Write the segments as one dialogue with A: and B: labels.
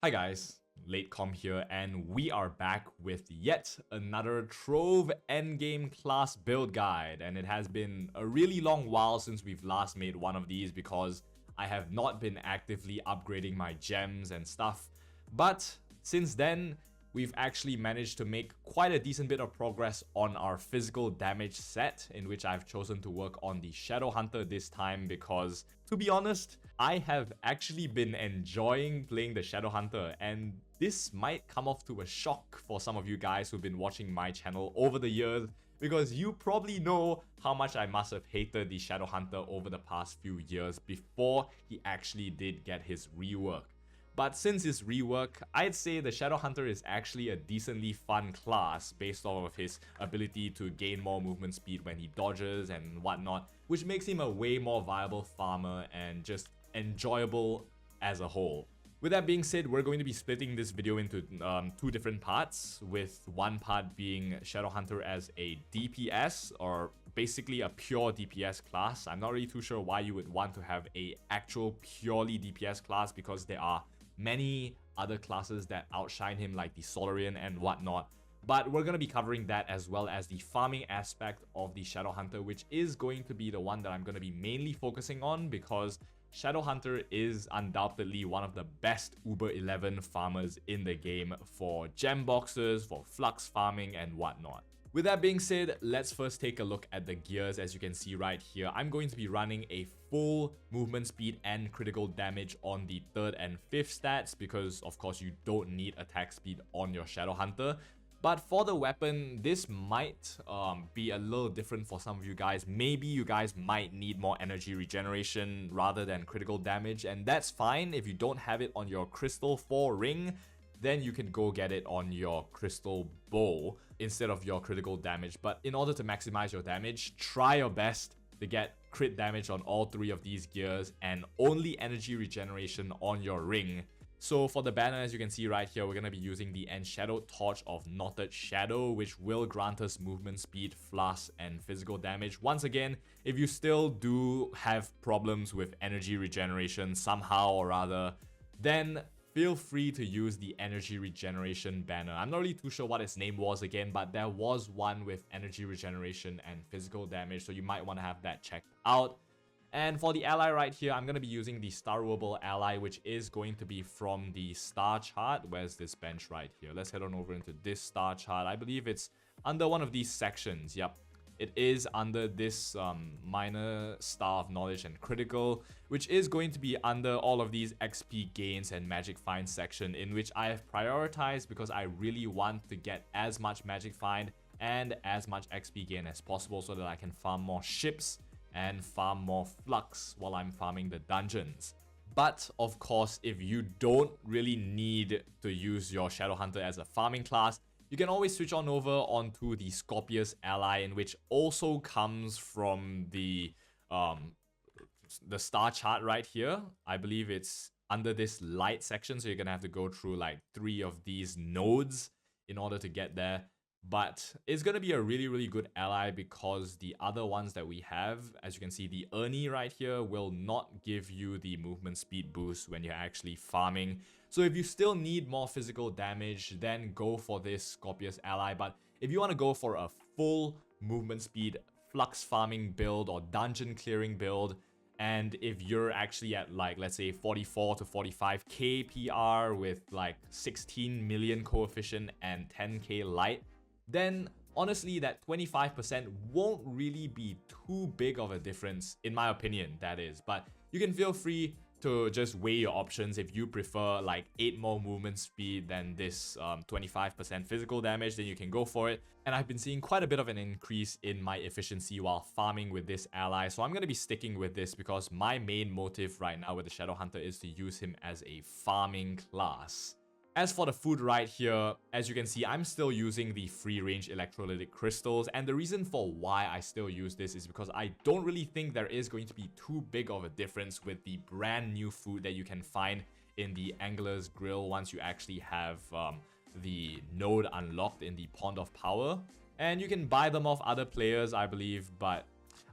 A: Hi guys, LateCom here, and we are back with yet another Trove endgame class build guide. And it has been a really long while since we've last made one of these because I have not been actively upgrading my gems and stuff. But since then, we've actually managed to make quite a decent bit of progress on our physical damage set, in which I've chosen to work on the Shadow Hunter this time because, to be honest, I have actually been enjoying playing the Shadow Hunter, and this might come off to a shock for some of you guys who've been watching my channel over the years, because you probably know how much I must have hated the Shadow Hunter over the past few years before he actually did get his rework. But since his rework, I'd say the Shadow Hunter is actually a decently fun class based off of his ability to gain more movement speed when he dodges and whatnot, which makes him a way more viable farmer and just enjoyable as a whole. With that being said, we're going to be splitting this video into two different parts, with one part being Shadow Hunter as a DPS, or basically a pure DPS class. I'm not really too sure why you would want to have a actual purely DPS class, because there are many other classes that outshine him, like the Solarian and whatnot. But we're going to be covering that, as well as the farming aspect of the Shadow Hunter, which is going to be the one that I'm going to be mainly focusing on, because Shadow Hunter is undoubtedly one of the best Uber 11 farmers in the game for gem boxes, for flux farming and whatnot. With that being said, let's first take a look at the gears. As you can see right here, I'm going to be running a full movement speed and critical damage on the 3rd and 5th stats, because of course you don't need attack speed on your Shadow Hunter. But for the weapon, this might be a little different for some of you guys. Maybe you guys might need more energy regeneration rather than critical damage, and that's fine. If you don't have it on your Crystal 4 ring, then you can go get it on your Crystal Bow instead of your critical damage. But in order to maximize your damage, try your best to get crit damage on all 3 of these gears and only energy regeneration on your ring. So for the banner, as you can see right here, we're going to be using the Enshadowed Torch of Knotted Shadow, which will grant us movement speed, flash, and physical damage. Once again, if you still do have problems with energy regeneration somehow or other, then feel free to use the energy regeneration banner. I'm not really too sure what its name was again, but there was one with energy regeneration and physical damage, so you might want to have that checked out. And for the ally right here, I'm going to be using the Starwable ally, which is going to be from the star chart. Where's this bench right here? Let's head on over into this star chart. I believe it's under one of these sections. Yep, it is under this minor star of knowledge and critical, which is going to be under all of these XP gains and magic find section, in which I have prioritized because I really want to get as much magic find and as much XP gain as possible, so that I can farm more ships and farm more flux while I'm farming the dungeons. But of course, if you don't really need to use your Shadow Hunter as a farming class, you can always switch on over onto the Scorpius ally, in which also comes from the star chart right here. I believe it's under this light section, so you're gonna have to go through like 3 of these nodes in order to get there. But it's going to be a really good ally, because the other ones that we have, as you can see, the Ernie right here will not give you the movement speed boost when you're actually farming. So if you still need more physical damage, then go for this Scorpius ally. But if you want to go for a full movement speed flux farming build or dungeon clearing build, and if you're actually at like, let's say 44 to 45k PR with like 16 million coefficient and 10k light, then honestly that 25% won't really be too big of a difference, in my opinion, that is. But you can feel free to just weigh your options. If you prefer like 8 more movement speed than this 25% physical damage, then you can go for it. And I've been seeing quite a bit of an increase in my efficiency while farming with this ally, so I'm going to be sticking with this, because my main motive right now with the Shadow Hunter is to use him as a farming class. As for the food right here, as you can see, I'm still using the free-range electrolytic crystals, and the reason for why I still use this is because I don't really think there is going to be too big of a difference with the brand new food that you can find in the Angler's Grill once you actually have the node unlocked in the Pond of Power. And you can buy them off other players, I believe, but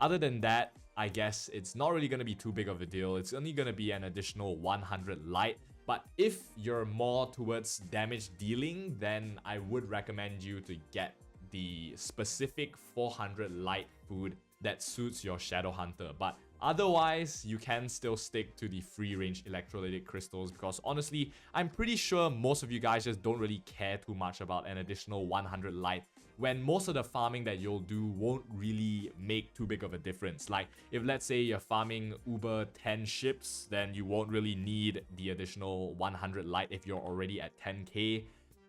A: other than that, I guess it's not really going to be too big of a deal. It's only going to be an additional 100 light. But if you're more towards damage dealing, then I would recommend you to get the specific 400 light food that suits your Shadow Hunter. But otherwise, you can still stick to the free range electrolytic crystals, because honestly, I'm pretty sure most of you guys just don't really care too much about an additional 100 light, when most of the farming that you'll do won't really make too big of a difference. Like, if let's say you're farming Uber 10 ships, then you won't really need the additional 100 light if you're already at 10k.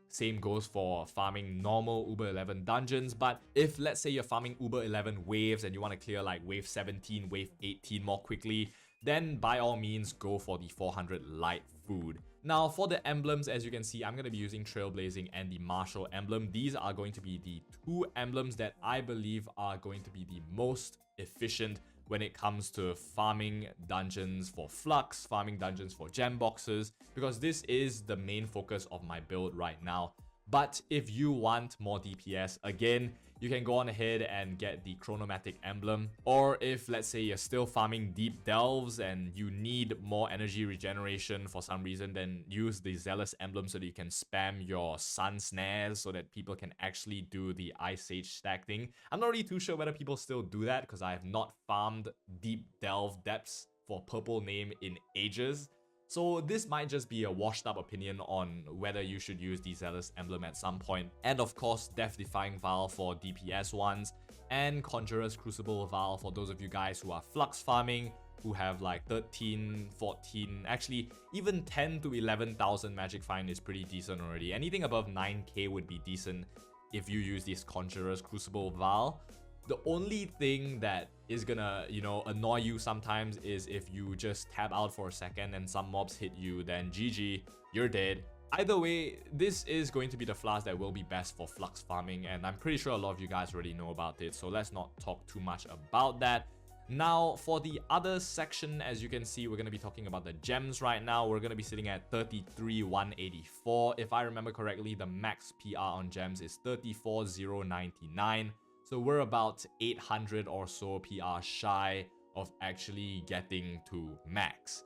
A: Same goes for farming normal Uber 11 dungeons. But if let's say you're farming Uber 11 waves and you want to clear like wave 17, wave 18 more quickly, then by all means go for the 400 light food. Now for the emblems, as you can see, I'm going to be using Trailblazing and the Martial emblem. These are going to be the two emblems that I believe are going to be the most efficient when it comes to farming dungeons for Flux, farming dungeons for gem boxes, because this is the main focus of my build right now. But if you want more DPS, again, you can go on ahead and get the Chronomatic emblem. Or if let's say you're still farming deep delves and you need more energy regeneration for some reason, then use the Zealous emblem so that you can spam your Sun snares so that people can actually do the Ice Sage stack thing. I'm not really too sure whether people still do that, because I have not farmed deep delve depths for purple name in ages. So this might just be a washed up opinion on whether you should use the Zealous emblem at some point. And of course, Death Defying Vial for DPS ones, and Conjurer's Crucible Vial for those of you guys who are Flux farming, who have like 13, 14, actually even 10 to 11,000 Magic Find is pretty decent already. Anything above 9k would be decent if you use this Conjurer's Crucible Vial. The only thing that is gonna, annoy you sometimes is if you just tap out for a second and some mobs hit you, then GG, you're dead. Either way, this is going to be the flask that will be best for Flux farming, and I'm pretty sure a lot of you guys already know about it, so let's not talk too much about that. Now, for the other section, as you can see, we're going to be talking about the gems right now. We're going to be sitting at 33,184. If I remember correctly, the max PR on gems is 34,099. So we're about 800 or so PR shy of actually getting to max.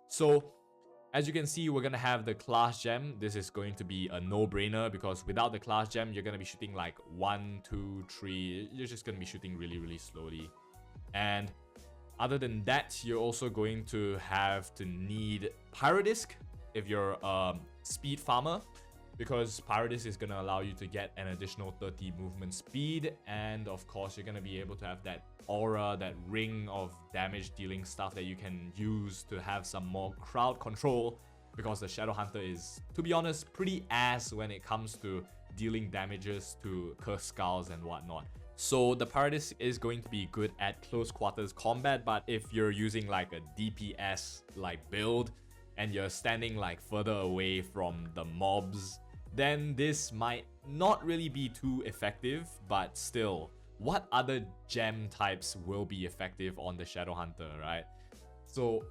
A: So as you can see, we're going to have the class gem. This is going to be a no-brainer, because without the class gem, you're going to be shooting like 1, 2, 3. You're just going to be shooting really, really slowly. And other than that, you're also going to have to need Pyrodisc if you're a speed farmer, because Pyrodisc is going to allow you to get an additional 30 movement speed, and of course you're going to be able to have that aura, that ring of damage dealing stuff that you can use to have some more crowd control, because the Shadow Hunter is, to be honest, pretty ass when it comes to dealing damages to Cursed Skulls and whatnot. So the Pyrodisc is going to be good at close quarters combat, but if you're using like a DPS like build and you're standing like further away from the mobs, then this might not really be too effective. But still, what other gem types will be effective on the Shadow Hunter, right? So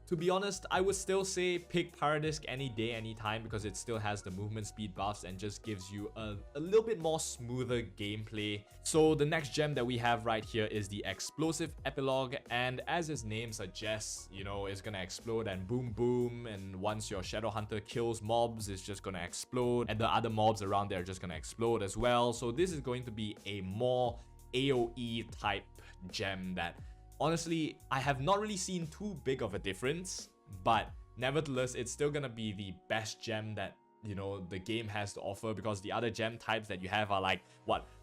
A: to be honest, I would still say pick Pyrodisc any day, anytime, because it still has the movement speed buffs and just gives you a little bit more smoother gameplay. So the next gem that we have right here is the Explosive Epilogue, and as its name suggests, it's gonna explode and boom boom, and once your Shadow Hunter kills mobs, it's just gonna explode, and the other mobs around there are just gonna explode as well. So this is going to be a more AoE type gem that, honestly, I have not really seen too big of a difference, but nevertheless, it's still gonna be the best gem that, the game has to offer, because the other gem types that you have are like,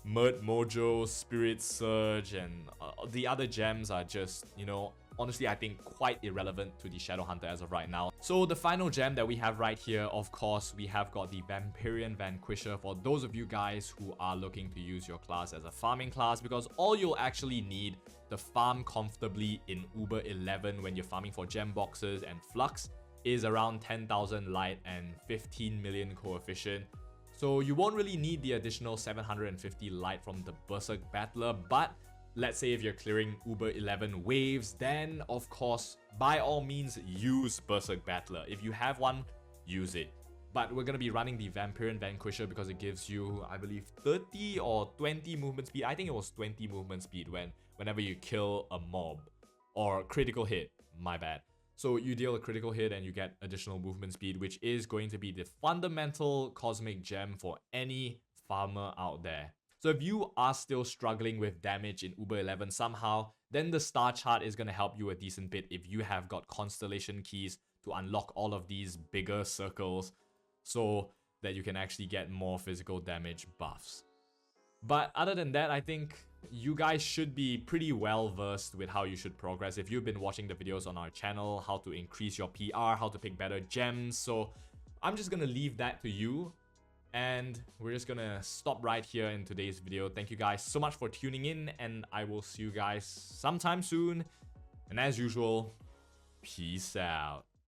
A: Murd Mojo, Spirit Surge, and the other gems are just, honestly, I think quite irrelevant to the Shadow Hunter as of right now. So the final gem that we have right here, of course, we have got the Vampirian Vanquisher for those of you guys who are looking to use your class as a farming class, because all you'll actually need to farm comfortably in Uber 11 when you're farming for gem boxes and Flux is around 10,000 light and 15 million coefficient. So you won't really need the additional 750 light from the Berserk Battler, but let's say if you're clearing Uber 11 waves, then of course, by all means, use Berserk Battler. If you have one, use it. But we're going to be running the Vampirian Vanquisher because it gives you, I believe, 30 or 20 movement speed. I think it was 20 movement speed whenever you kill a mob. Or critical hit, my bad. So you deal a critical hit and you get additional movement speed, which is going to be the fundamental cosmic gem for any farmer out there. So if you are still struggling with damage in Uber 11 somehow, then the star chart is going to help you a decent bit if you have got constellation keys to unlock all of these bigger circles so that you can actually get more physical damage buffs. But other than that, I think you guys should be pretty well versed with how you should progress. If you've been watching the videos on our channel, how to increase your PR, how to pick better gems. So I'm just gonna leave that to you. And we're just gonna stop right here in today's video. Thank you guys so much for tuning in, and I will see you guys sometime soon. And as usual, peace out.